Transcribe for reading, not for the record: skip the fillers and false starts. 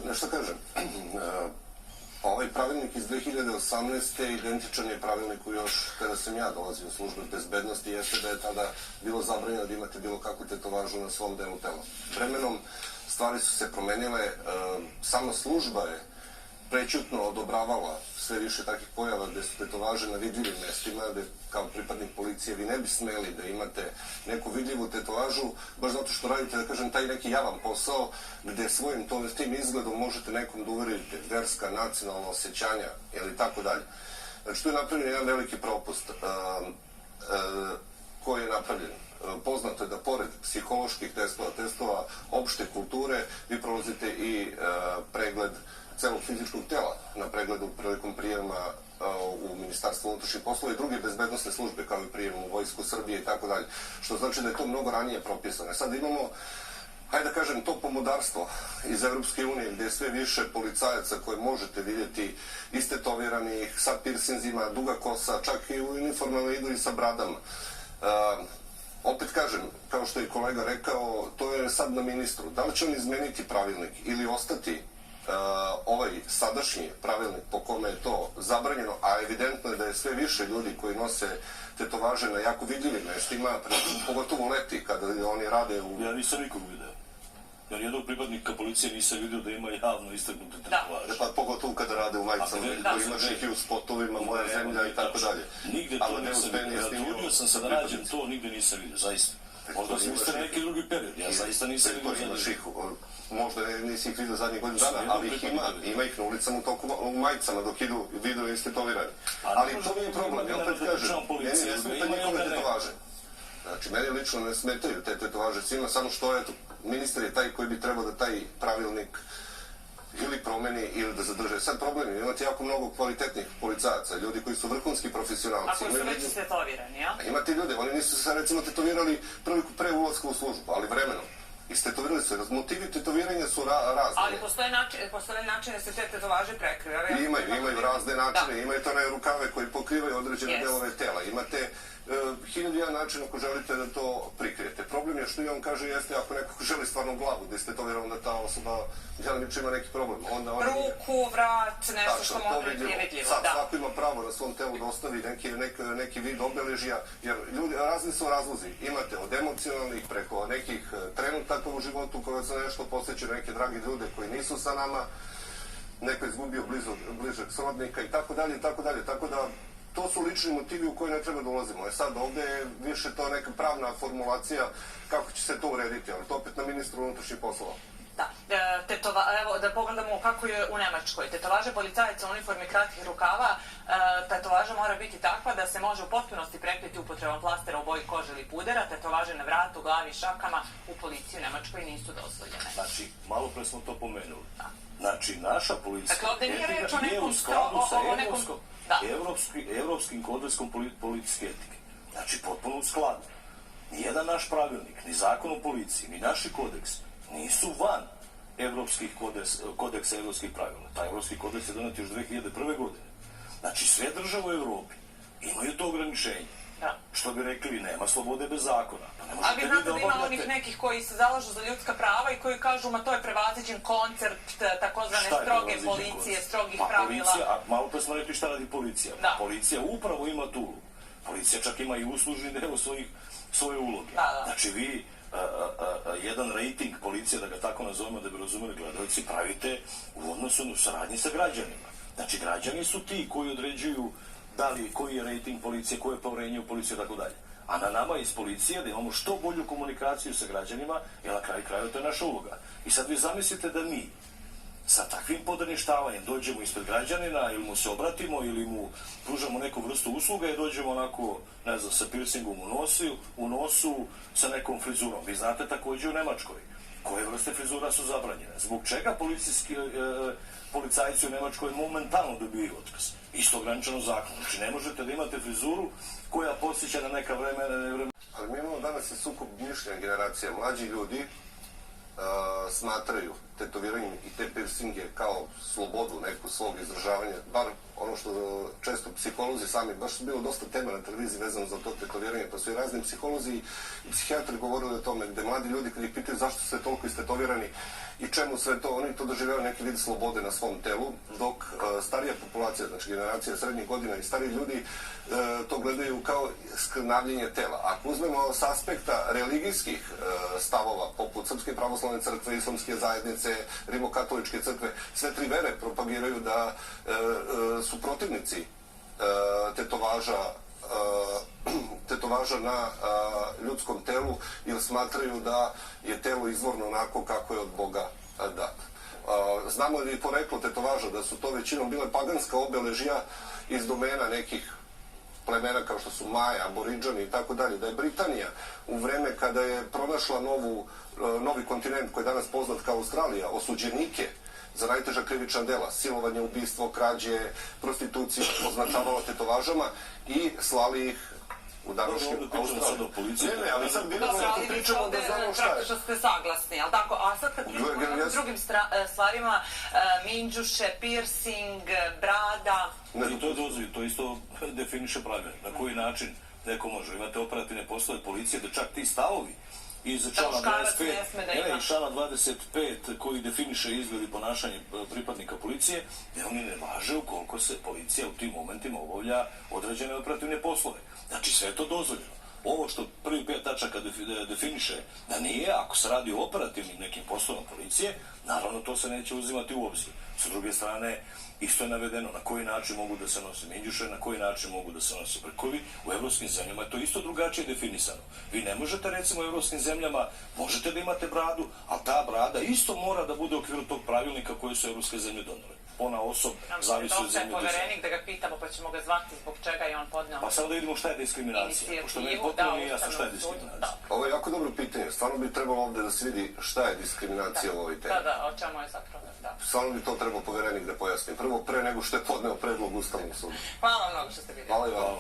Nešto kažem, ovaj pravilnik iz 2018. identičan je pravilniku još kada sam ja dolazio u službu bezbednosti, jeste da je tada bilo zabranjeno da imate bilo kakvu tetovažu na svom delu tela. Vremenom stvari su se promenile, sama služba je prećutno odobravala sve više takvih pojava gde su tetovaže na vidljivim mestima, gde kao pripadnik policije vi ne bi smeli da imate neku vidljivu tetovažu, baš zato što radite, da kažem, taj neki javan posao gde svojim tim izgledom možete nekom da uverite verska, nacionalna osjećanja ili tako dalje. Znači, tu je napravljen jedan veliki propust koji je napravljen. Poznato je da pored psiholoških testova opšte kulture, vi prolazite i pregled celog fizičkog tela na pregledu prilikom prijema u Ministarstvu unutrašnjih poslova i druge bezbednosne službe, kao i prijem u Vojsku Srbije i tako dalje, što znači da je to mnogo ranije propisano. Sad imamo, hajde da kažem, to pomodarstvo iz Evropske unije, gde je sve više policajaca koje možete vidjeti istetoviranih, sa pirsinzima, duga kosa, čak i u uniformama idu i sa bradama. Opet kažem, kao što je kolega rekao, to je sad na ministru. Da li će on izmeniti pravilnik ili ostati ovaj sadašnji pravilnik po kome je to zabranjeno, a evidentno je da je sve više ljudi koji nose tetovaže na jako vidljivim mestima, pogotovo leti kada oni rade u... Ja nisam nikog video. Ja nijednog pripadnika policije nisam vidio da ima javno istrgnute tetovaže. Pa pogotovo kada rade u majicama, koji imaš ih i u spotovima, Moja zemlja i tako dalje. Nigde to nisam vidio. Ja trudio sam se da nađem to, nigde nisam vidio, zaista. Možda sam mislio neki drugi period, ja zaista nisam vidio. Možda nisi ih vidio zadnjih godina dana, ali ih ima ih na ulicama u majicama dok idu video istetovirani. Ali to nije problem, ja opet kažem, meni ne smeta njihove tetovaže. Znači, meni lično ne smetaju te tetovaže svima, samo što, eto, ministar je taj koji bi trebao da taj pravilnik ili promeni ili da zadrže. Sad problem je, imate jako mnogo kvalitetnih policajaca, ljudi koji su vrhunski profesionalci. A koji su već istetovirani, ja? Imate ljude, oni nisu se recimo tetovirali pre ulaska u službu, ali vremenom. Istetovirali su, motivi tetoviranja su razni. Ali postoje način da se te tetovaže prekrivaju. Imaju razne načine, imaju to one rukave koji pokrivaju određene delove tela. Imate 1001 način ako želite da to prikrijete. Problem je što i on kaže jeste ako neko želi stvarno glavu da istetovira, onda ta osoba djelimično ima neki problem. Ruku, vrat, nešto što može biti vidljivo. Sad svako ima pravo na svom telu da ostavi neki vid obeležja, jer ljudi, razni su razlozi. Imate od emocionalnih preko nekih trenutaka u životu koja se nešto posjeća neke dragi ljude koji nisu sa nama, neko je izgubio bližeg srodnika i tako dalje, tako da to su lični motivi u koje ne treba da ulazimo. Sad ovde je više to neka pravna formulacija kako će se to urediti, ali to opet na ministru unutrašnjih poslova. Da, evo da pogledamo kako je u Nemačkoj. Tetovaže policajaca u uniformi kratkih rukava, tetovaža mora biti takva da se može u potpunosti prekriti upotrebom plastera u boji kože ili pudera, tetovaže na vratu, glavi, šakama u policiji u Nemačkoj nisu dozvoljene. Znači, malo pre smo to pomenuli. Znači, naša policija... Dakle, ovde nije reč o nekom Evropskim kodeksom policijske etike. Znači, potpuno u skladu. Nijedan naš pravilnik, ni zakon o policiji, ni naši kodeksi nisu van evropskih kodeksa evropskih pravila. Taj evropski kodeks je donet još 2001. godine. Znači, sve države u Evropi imaju to ograničenje. Što bi rekli, nema slobode bez zakona. A vi znate da ima onih nekih koji se zalažu za ljudska prava i koji kažu, ma to je prevaziđen koncept takozvane stroge policije, strogih pravila. Malo pre smo rekli šta radi policija. Policija upravo ima tu ulogu. Policija čak ima i uslužni deo svoje uloge. Znači vi jedan rating policije, da ga tako nazovemo, da bi razumeli gledalci, pravite u odnosu na saradnji sa građanima. Znači građani su ti koji određuju da li, koji je rating policije, koje je poverenje u policiju i tako dalje. A na nama iz policije da imamo što bolju komunikaciju sa građanima, jer na kraju kraju to je naša uloga. I sad vi zamislite da mi sa takvim podrništavanjem dođemo ispred građanina ili mu se obratimo ili mu pružamo neku vrstu usluga i dođemo onako, ne znam, sa piercingom u nosu, sa nekom frizurom. Vi znate također u Nemačkoj koje vrste frizura su zabranjene. Zbog čega policajci u Nemačkoj momentalno dobiju otkaz? Isto ograničeno zakonom. Znači ne možete da imate frizuru koja podsjeća na neka vremena. Ali mi imamo danas i sukob mišljenja generacija. Mlađi ljudi smatraju tetoviranje i te piercinge kao slobodu neku svog izražavanja, bar ono što često psiholozi sami, baš su bilo dosta tema na televiziji vezano za to tetoviranje, pa su i razni psiholozi i psihijatri govorili o tome, gde mladi ljudi kad ih pitaju zašto ste toliko istetovirani i čemu sve to, oni to doživljaju neki vid slobode na svom telu, dok starija populacija, znači generacija srednjih godina i stariji ljudi to gledaju kao skrnavljenje tela. Ako uzmemo s aspekta religijskih stavova, poput Srpske pravoslavne crkve, Islamske zajednice, Rimokatoličke crkve, sve tri vere propagiraju da su protivnici tetovaža na ljudskom telu jer smatraju da je telo izvorno onako kako je od Boga dat. Znamo li poreklo tetovaža da su to većinom bile paganska obeležja iz domena nekih plemena kao što su Maja, Aboriđani i tako dalje, da je Britanija u vreme kada je pronašla novi kontinent koji je danas poznat kao Australija, osuđenike za najteža krivična dela, silovanje, ubistvo, krađe, prostituciju, označavala tetovažama i slali ih u današnju Australiju. Ne, ali sad pričamo da znamo šta je. Praktično ste saglasni, ali tako? A sad kad pričamo o drugim stvarima, minđuše, piercing, brada... I to je dozvoljeno, to isto definiše pravilnik. Na koji način neko može. Imate operativne poslove policije da čak ti stavovi iz člana 25 koji definiše izgled i ponašanje pripadnika policije, jer oni ne važe ukoliko se policija u tim momentima obavlja određene operativne poslove. Znači sve je to dozvoljeno. Ovo što prvi 5 tačaka definiše da nije, ako se radi o operativnim nekim poslovima policije, naravno to se neće uzimati u obzir. Sa druge strane, isto je navedeno na koji način mogu da se nose minđuše, na koji način mogu da se nose brkovi. U evropskim zemljama je to isto drugačije definisano. Vi ne možete, recimo, u evropskim zemljama, možete da imate bradu, ali ta brada isto mora da bude u okviru tog pravilnika koje su evropske zemlje donele. Ona osob zavisi od zemlje do zemlje. Poverenik da ga pitamo pa ćemo ga zvati zbog čega je on podneo. Pa samo da vidimo šta je diskriminacija, pošto meni potpuno nije jasno šta je diskriminacija. Ovo je jako dobro pitanje. Stvarno bi trebalo ovde da se vidi šta je diskriminacija u ovoj temi. Da, o čemu je zapravo, da. Stvarno bi to trebao poverenik da pojasni. Prvo, pre nego što je podneo predlog Ustavnog suda. Hvala mnogo što ste vidjeli. Hvala i vam.